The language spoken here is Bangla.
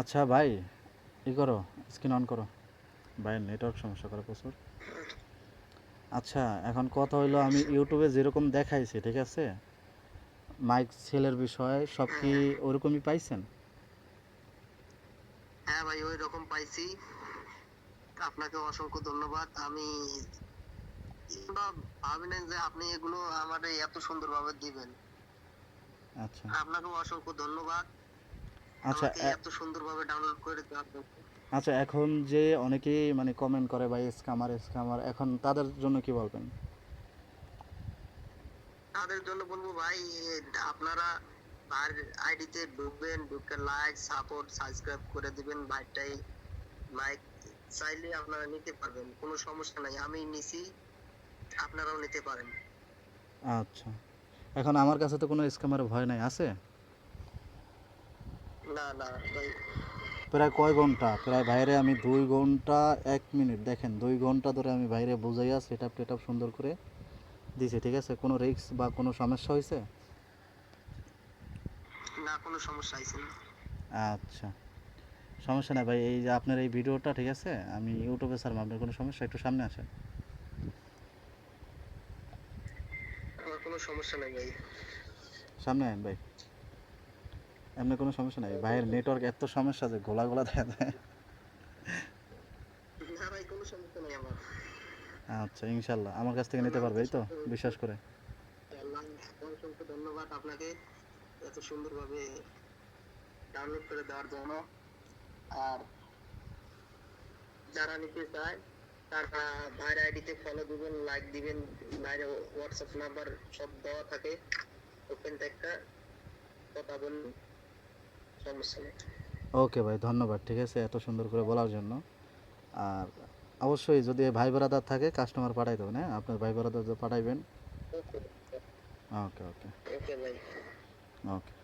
আচ্ছা ভাই, করো, স্ক্রিন অন করো। ভাইয়ের নেটওয়ার্ক সমস্যা করে প্রচুর। আচ্ছা, এখন কথা হইলো, আমি ইউটিউবে যেরকম দেখাইছি, ঠিক আছে, মাইক সেলের বিষয় সব কি হ্যাঁ ওরকমই পাইছেন? হ্যাঁ ভাই, ওই রকম পাইছি। আপনাকে অসংখ্য ধন্যবাদ। আমি এগুলো ভাবি নাই যে আপনি এগুলো আমাদের এত সুন্দরভাবে দিবেন। আচ্ছা আপনাকেও অসংখ্য ধন্যবাদ আচ্ছা আমাকে এত সুন্দরভাবে ডাউনলোড করে দেওয়ার জন্য। আচ্ছা, এখন যে অনেকেই মানে কমেন্ট করে ভাই স্ক্যামার স্ক্যামার, এখন তাদের জন্য কি বলবেন? তাদের জন্য বলবো ভাই, আপনারা তার আইডিতে ঢুকবেন, ঢুকে লাইক সাপোর্ট সাবস্ক্রাইব করে দিবেন ভাইটাই। লাইক চাইলে আপনারা নিতে পারবেন, কোনো সমস্যা নাই, আমি নিছি, আপনারাও নিতে পারেন। আচ্ছা, এখন আমার কাছে তো কোনো স্ক্যামারের ভয় নাই, আছে? না না ভাই। প্রায় কয় ঘন্টা, প্রায় বাইরে আমি 2 ঘন্টা 1 মিনিট, দেখেন 2 ঘন্টা ধরে আমি বাইরে বুঝাইয়া সেট আপ টেট আপ সুন্দর করে দিছি, ঠিক আছে? কোনো রিস্ক বা কোনো সমস্যা হয়েছে? না, কোনো সমস্যা আইছে না। আচ্ছা, সমস্যা নাই ভাই, এই যে আপনার এই ভিডিওটা, ঠিক আছে, আমি ইউটিউবে ছাড়বো, আপনার কোনো সমস্যা, একটু সামনে আসেন। আমার কোনো সমস্যা নাই ভাই। সামনে আয়েন ভাই, এমনি কোনো সমস্যা নাই, ভাইয়ের নেটওয়ার্ক এত সমস্যা যে গোলা গোলা দেখা যায়। না ভাই, কোনো সমস্যা নাই আমার। আচ্ছা, ইনশাল্লাহ আমার কাছ থেকে নিতে আমার পারবে, তো এই তো, সাথে হয়েছে। বিশ্বাস করে। আল্লাহ, অসংখ্য ধন্যবাদ আপনাকে এত সুন্দরভাবে ডাউনলোড করে দেওয়ার জন্য। আর যারা নিতে চায় তারা ভাইয়ের আইডিতে ফলো দিবেন, লাইক দিবেন। ভাইয়ের হোয়াটসঅ্যাপ নাম্বার সব দেওয়া থাকে, ওপেন একটা কথা বলুন, সমস্যা নেই। ওকে ভাই, ধন্যবাদ, ঠিক আছে, এত সুন্দর করে বলার জন্য। আর অবশ্যই যদি ভাই ব্রাদার থাকে কাস্টমার পাঠাই দেবেন, হ্যাঁ, আপনার ভাই ব্রাদার পাঠাইবেন। ওকে ওকে ওকে ওকে ভাই। ওকে।